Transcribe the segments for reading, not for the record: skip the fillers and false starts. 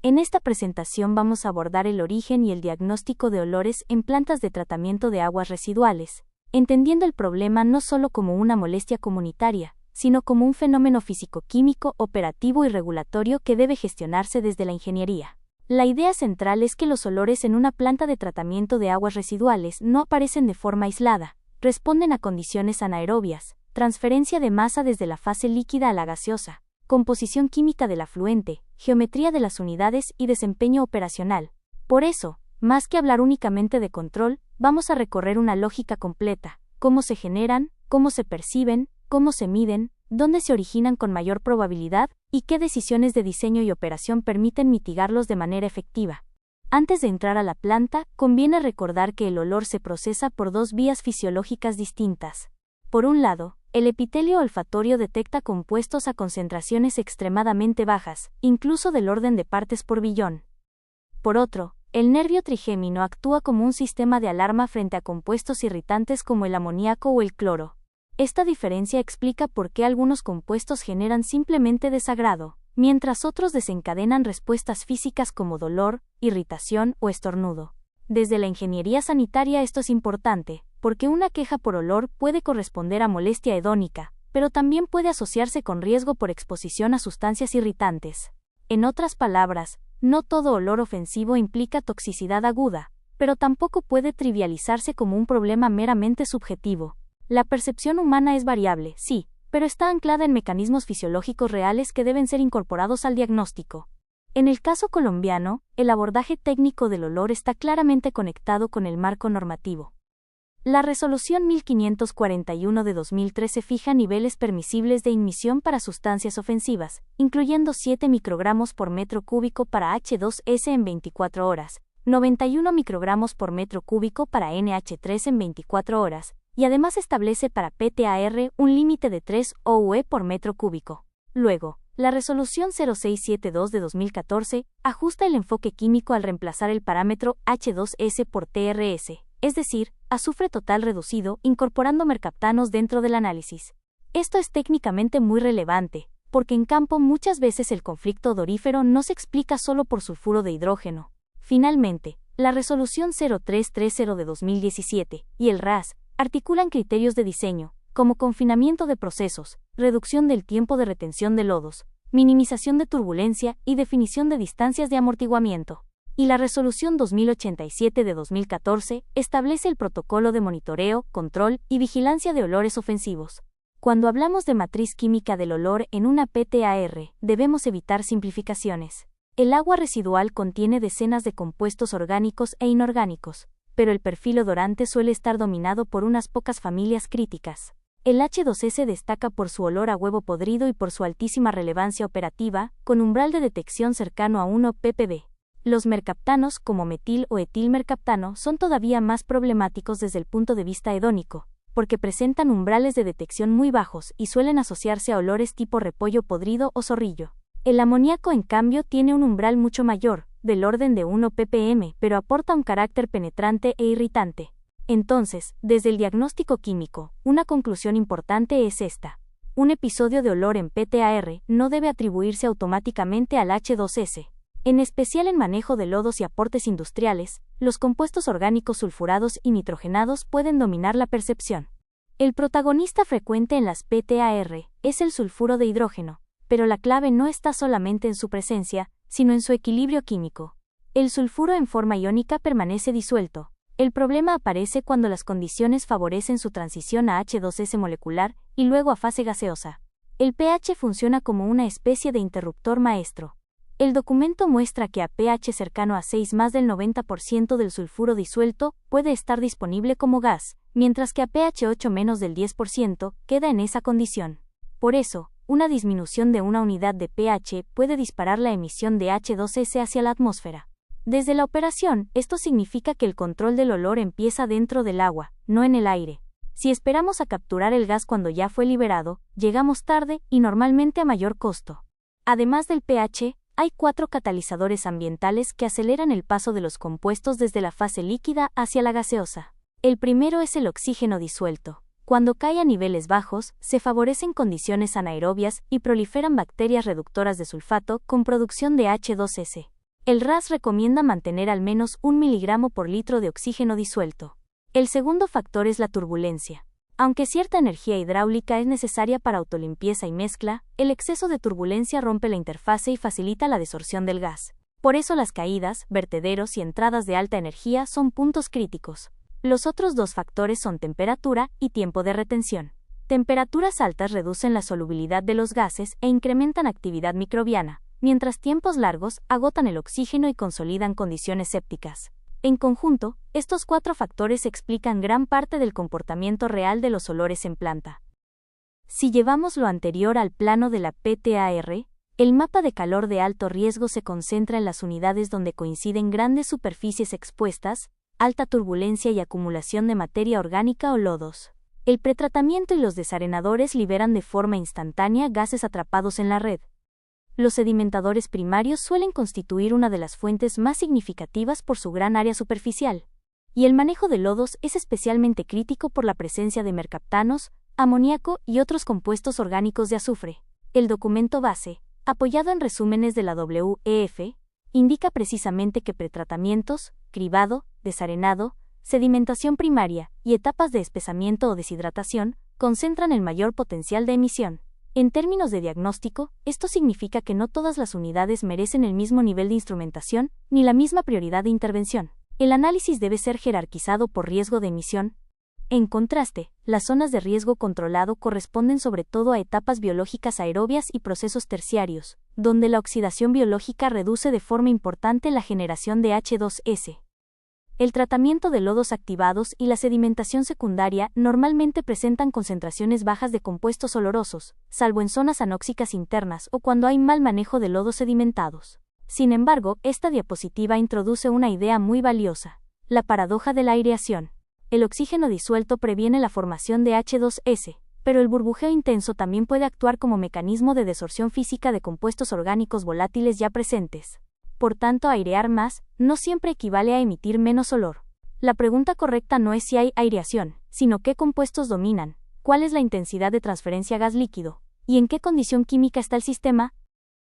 En esta presentación vamos a abordar el origen y el diagnóstico de olores en plantas de tratamiento de aguas residuales, entendiendo el problema no solo como una molestia comunitaria, sino como un fenómeno físico-químico, operativo y regulatorio que debe gestionarse desde la ingeniería. La idea central es que los olores en una planta de tratamiento de aguas residuales no aparecen de forma aislada, responden a condiciones anaerobias, transferencia de masa desde la fase líquida a la gaseosa, composición química del afluente, geometría de las unidades y desempeño operacional. Por eso, más que hablar únicamente de control, vamos a recorrer una lógica completa: cómo se generan, cómo se perciben, cómo se miden, dónde se originan con mayor probabilidad, y qué decisiones de diseño y operación permiten mitigarlos de manera efectiva. Antes de entrar a la planta, conviene recordar que el olor se procesa por dos vías fisiológicas distintas. Por un lado, el epitelio olfatorio detecta compuestos a concentraciones extremadamente bajas, incluso del orden de partes por billón. Por otro, el nervio trigémino actúa como un sistema de alarma frente a compuestos irritantes como el amoníaco o el cloro. Esta diferencia explica por qué algunos compuestos generan simplemente desagrado, mientras otros desencadenan respuestas físicas como dolor, irritación o estornudo. Desde la ingeniería sanitaria esto es importante, porque una queja por olor puede corresponder a molestia hedónica, pero también puede asociarse con riesgo por exposición a sustancias irritantes. En otras palabras, no todo olor ofensivo implica toxicidad aguda, pero tampoco puede trivializarse como un problema meramente subjetivo. La percepción humana es variable, sí, pero está anclada en mecanismos fisiológicos reales que deben ser incorporados al diagnóstico. En el caso colombiano, el abordaje técnico del olor está claramente conectado con el marco normativo. La Resolución 1541 de 2013 fija niveles permisibles de imisión para sustancias ofensivas, incluyendo 7 microgramos por metro cúbico para H2S en 24 horas, 91 microgramos por metro cúbico para NH3 en 24 horas, y además establece para PTAR un límite de 3 OUE por metro cúbico. Luego, la Resolución 0672 de 2014 ajusta el enfoque químico al reemplazar el parámetro H2S por TRS, es decir, azufre total reducido, incorporando mercaptanos dentro del análisis. Esto es técnicamente muy relevante, porque en campo muchas veces el conflicto odorífero no se explica solo por sulfuro de hidrógeno. Finalmente, la Resolución 0330 de 2017 y el RAS articulan criterios de diseño, como confinamiento de procesos, reducción del tiempo de retención de lodos, minimización de turbulencia y definición de distancias de amortiguamiento. Y la Resolución 2087 de 2014 establece el protocolo de monitoreo, control y vigilancia de olores ofensivos. Cuando hablamos de matriz química del olor en una PTAR, debemos evitar simplificaciones. El agua residual contiene decenas de compuestos orgánicos e inorgánicos, pero el perfil odorante suele estar dominado por unas pocas familias críticas. El H2S destaca por su olor a huevo podrido y por su altísima relevancia operativa, con umbral de detección cercano a 1 ppb. Los mercaptanos, como metil o etilmercaptano, son todavía más problemáticos desde el punto de vista hedónico, porque presentan umbrales de detección muy bajos y suelen asociarse a olores tipo repollo podrido o zorrillo. El amoníaco, en cambio, tiene un umbral mucho mayor, del orden de 1 ppm, pero aporta un carácter penetrante e irritante. Entonces, desde el diagnóstico químico, una conclusión importante es esta: un episodio de olor en PTAR no debe atribuirse automáticamente al H2S. En especial en manejo de lodos y aportes industriales, los compuestos orgánicos sulfurados y nitrogenados pueden dominar la percepción. El protagonista frecuente en las PTAR es el sulfuro de hidrógeno, pero la clave no está solamente en su presencia, sino en su equilibrio químico. El sulfuro en forma iónica permanece disuelto. El problema aparece cuando las condiciones favorecen su transición a H2S molecular y luego a fase gaseosa. El pH funciona como una especie de interruptor maestro. El documento muestra que a pH cercano a 6 más del 90% del sulfuro disuelto puede estar disponible como gas, mientras que a pH 8 menos del 10% queda en esa condición. Por eso, una disminución de una unidad de pH puede disparar la emisión de H2S hacia la atmósfera. Desde la operación, esto significa que el control del olor empieza dentro del agua, no en el aire. Si esperamos a capturar el gas cuando ya fue liberado, llegamos tarde y normalmente a mayor costo. Además del pH, hay 4 catalizadores ambientales que aceleran el paso de los compuestos desde la fase líquida hacia la gaseosa. El primero es el oxígeno disuelto. Cuando cae a niveles bajos, se favorecen condiciones anaerobias y proliferan bacterias reductoras de sulfato con producción de H2S. El RAS recomienda mantener al menos 1 miligramo por litro de oxígeno disuelto. El segundo factor es la turbulencia. Aunque cierta energía hidráulica es necesaria para autolimpieza y mezcla, el exceso de turbulencia rompe la interfase y facilita la desorción del gas. Por eso las caídas, vertederos y entradas de alta energía son puntos críticos. Los otros dos factores son temperatura y tiempo de retención. Temperaturas altas reducen la solubilidad de los gases e incrementan actividad microbiana, mientras tiempos largos agotan el oxígeno y consolidan condiciones sépticas. En conjunto, estos 4 factores explican gran parte del comportamiento real de los olores en planta. Si llevamos lo anterior al plano de la PTAR, el mapa de calor de alto riesgo se concentra en las unidades donde coinciden grandes superficies expuestas, alta turbulencia y acumulación de materia orgánica o lodos. El pretratamiento y los desarenadores liberan de forma instantánea gases atrapados en la red. Los sedimentadores primarios suelen constituir una de las fuentes más significativas por su gran área superficial. Y el manejo de lodos es especialmente crítico por la presencia de mercaptanos, amoníaco y otros compuestos orgánicos de azufre. El documento base, apoyado en resúmenes de la WEF, indica precisamente que pretratamientos, cribado, desarenado, sedimentación primaria y etapas de espesamiento o deshidratación concentran el mayor potencial de emisión. En términos de diagnóstico, esto significa que no todas las unidades merecen el mismo nivel de instrumentación ni la misma prioridad de intervención. El análisis debe ser jerarquizado por riesgo de emisión. En contraste, las zonas de riesgo controlado corresponden sobre todo a etapas biológicas aerobias y procesos terciarios, donde la oxidación biológica reduce de forma importante la generación de H2S. El tratamiento de lodos activados y la sedimentación secundaria normalmente presentan concentraciones bajas de compuestos olorosos, salvo en zonas anóxicas internas o cuando hay mal manejo de lodos sedimentados. Sin embargo, esta diapositiva introduce una idea muy valiosa: la paradoja de la aireación. El oxígeno disuelto previene la formación de H2S, pero el burbujeo intenso también puede actuar como mecanismo de desorción física de compuestos orgánicos volátiles ya presentes. Por tanto, airear más no siempre equivale a emitir menos olor. La pregunta correcta no es si hay aireación, sino qué compuestos dominan, cuál es la intensidad de transferencia gas líquido, y en qué condición química está el sistema.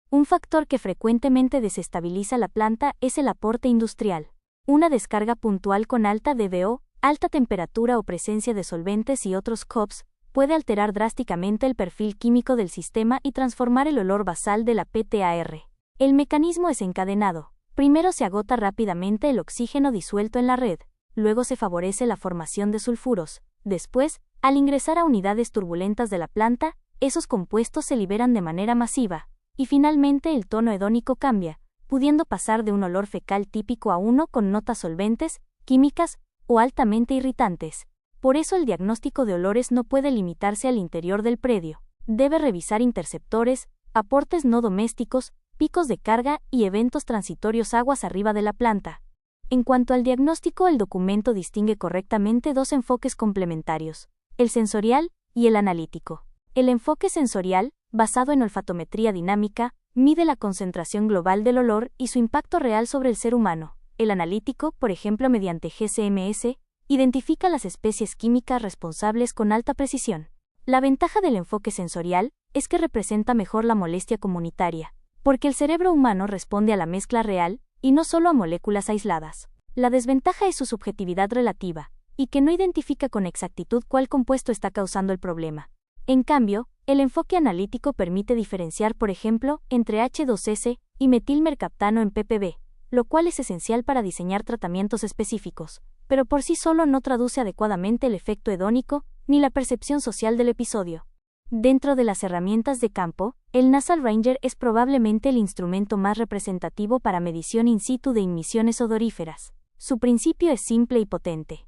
Un factor que frecuentemente desestabiliza la planta es el aporte industrial. Una descarga puntual con alta DBO, alta temperatura o presencia de solventes y otros COPs puede alterar drásticamente el perfil químico del sistema y transformar el olor basal de la PTAR. El mecanismo es encadenado. Primero se agota rápidamente el oxígeno disuelto en la red, luego se favorece la formación de sulfuros. Después, al ingresar a unidades turbulentas de la planta, esos compuestos se liberan de manera masiva, y finalmente el tono hedónico cambia, pudiendo pasar de un olor fecal típico a uno con notas solventes, químicas o altamente irritantes. Por eso el diagnóstico de olores no puede limitarse al interior del predio. Debe revisar interceptores, aportes no domésticos, picos de carga y eventos transitorios aguas arriba de la planta. En cuanto al diagnóstico, el documento distingue correctamente 2 enfoques complementarios: el sensorial y el analítico. El enfoque sensorial, basado en olfatometría dinámica, mide la concentración global del olor y su impacto real sobre el ser humano. El analítico, por ejemplo mediante GCMS, identifica las especies químicas responsables con alta precisión. La ventaja del enfoque sensorial es que representa mejor la molestia comunitaria, porque el cerebro humano responde a la mezcla real, y no solo a moléculas aisladas. La desventaja es su subjetividad relativa, y que no identifica con exactitud cuál compuesto está causando el problema. En cambio, el enfoque analítico permite diferenciar, por ejemplo, entre H2S y metilmercaptano en ppb, lo cual es esencial para diseñar tratamientos específicos, pero por sí solo no traduce adecuadamente el efecto hedónico, ni la percepción social del episodio. Dentro de las herramientas de campo, el Nasal Ranger es probablemente el instrumento más representativo para medición in situ de emisiones odoríferas. Su principio es simple y potente.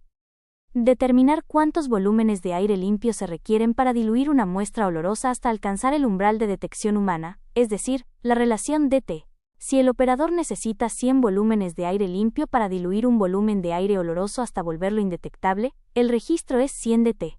Determinar cuántos volúmenes de aire limpio se requieren para diluir una muestra olorosa hasta alcanzar el umbral de detección humana, es decir, la relación DT. Si el operador necesita 100 volúmenes de aire limpio para diluir un volumen de aire oloroso hasta volverlo indetectable, el registro es 100 DT.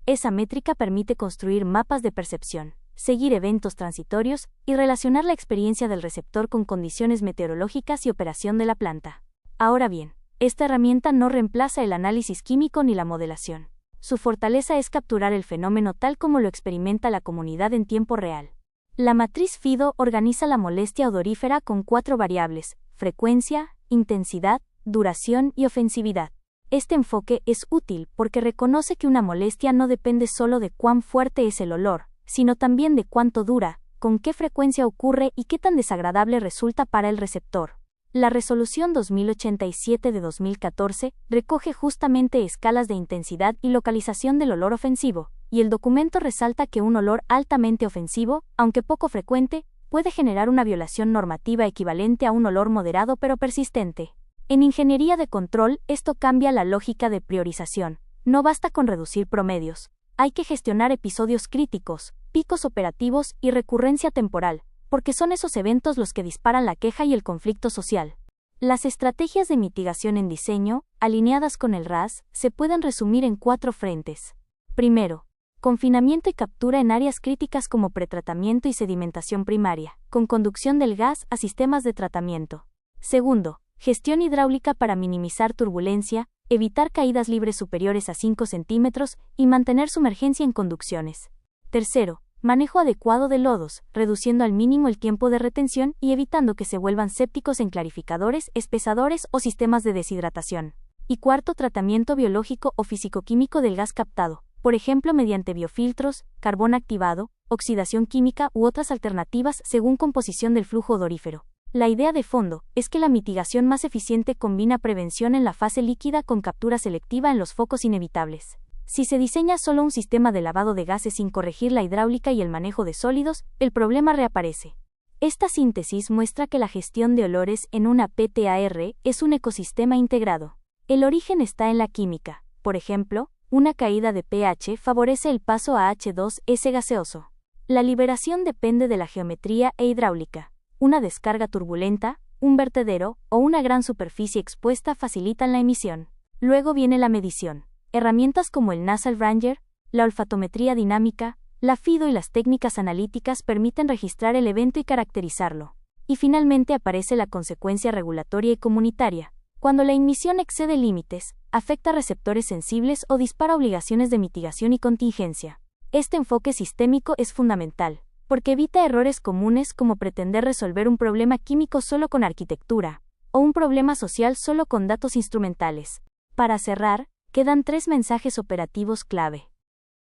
Esa métrica permite construir mapas de percepción, seguir eventos transitorios y relacionar la experiencia del receptor con condiciones meteorológicas y operación de la planta. Ahora bien, esta herramienta no reemplaza el análisis químico ni la modelación. Su fortaleza es capturar el fenómeno tal como lo experimenta la comunidad en tiempo real. La matriz FIDO organiza la molestia odorífera con 4 variables: frecuencia, intensidad, duración y ofensividad. Este enfoque es útil porque reconoce que una molestia no depende solo de cuán fuerte es el olor, sino también de cuánto dura, con qué frecuencia ocurre y qué tan desagradable resulta para el receptor. La Resolución 2087 de 2014 recoge justamente escalas de intensidad y localización del olor ofensivo, y el documento resalta que un olor altamente ofensivo, aunque poco frecuente, puede generar una violación normativa equivalente a un olor moderado pero persistente. En ingeniería de control, esto cambia la lógica de priorización. No basta con reducir promedios. Hay que gestionar episodios críticos, picos operativos y recurrencia temporal, porque son esos eventos los que disparan la queja y el conflicto social. Las estrategias de mitigación en diseño, alineadas con el RAS, se pueden resumir en 4 frentes. Primero, confinamiento y captura en áreas críticas como pretratamiento y sedimentación primaria, con conducción del gas a sistemas de tratamiento. Segundo, gestión hidráulica para minimizar turbulencia, evitar caídas libres superiores a 5 centímetros y mantener sumergencia en conducciones. Tercero, manejo adecuado de lodos, reduciendo al mínimo el tiempo de retención y evitando que se vuelvan sépticos en clarificadores, espesadores o sistemas de deshidratación. Y cuarto, tratamiento biológico o fisicoquímico del gas captado, por ejemplo mediante biofiltros, carbón activado, oxidación química u otras alternativas según composición del flujo odorífero. La idea de fondo es que la mitigación más eficiente combina prevención en la fase líquida con captura selectiva en los focos inevitables. Si se diseña solo un sistema de lavado de gases sin corregir la hidráulica y el manejo de sólidos, el problema reaparece. Esta síntesis muestra que la gestión de olores en una PTAR es un ecosistema integrado. El origen está en la química. Por ejemplo, una caída de pH favorece el paso a H2S gaseoso. La liberación depende de la geometría e hidráulica. Una descarga turbulenta, un vertedero o una gran superficie expuesta facilitan la emisión. Luego viene la medición. Herramientas como el Nasal Ranger, la olfatometría dinámica, la FIDO y las técnicas analíticas permiten registrar el evento y caracterizarlo. Y finalmente aparece la consecuencia regulatoria y comunitaria. Cuando la emisión excede límites, afecta receptores sensibles o dispara obligaciones de mitigación y contingencia. Este enfoque sistémico es fundamental, porque evita errores comunes como pretender resolver un problema químico solo con arquitectura, o un problema social solo con datos instrumentales. Para cerrar, quedan 3 mensajes operativos clave.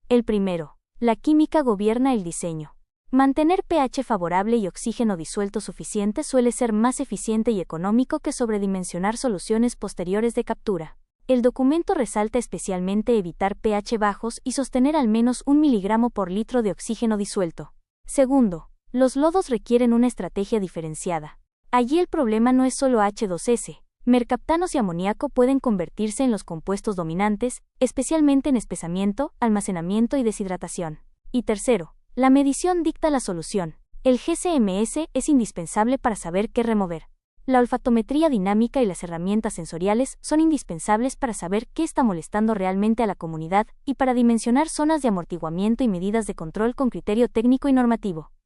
El primero, la química gobierna el diseño. Mantener pH favorable y oxígeno disuelto suficiente suele ser más eficiente y económico que sobredimensionar soluciones posteriores de captura. El documento resalta especialmente evitar pH bajos y sostener al menos 1 miligramo por litro de oxígeno disuelto. Segundo, los lodos requieren una estrategia diferenciada. Allí el problema no es solo H2S. Mercaptanos y amoníaco pueden convertirse en los compuestos dominantes, especialmente en espesamiento, almacenamiento y deshidratación. Y tercero, la medición dicta la solución. El GCMS es indispensable para saber qué remover. La olfatometría dinámica y las herramientas sensoriales son indispensables para saber qué está molestando realmente a la comunidad y para dimensionar zonas de amortiguamiento y medidas de control con criterio técnico y normativo.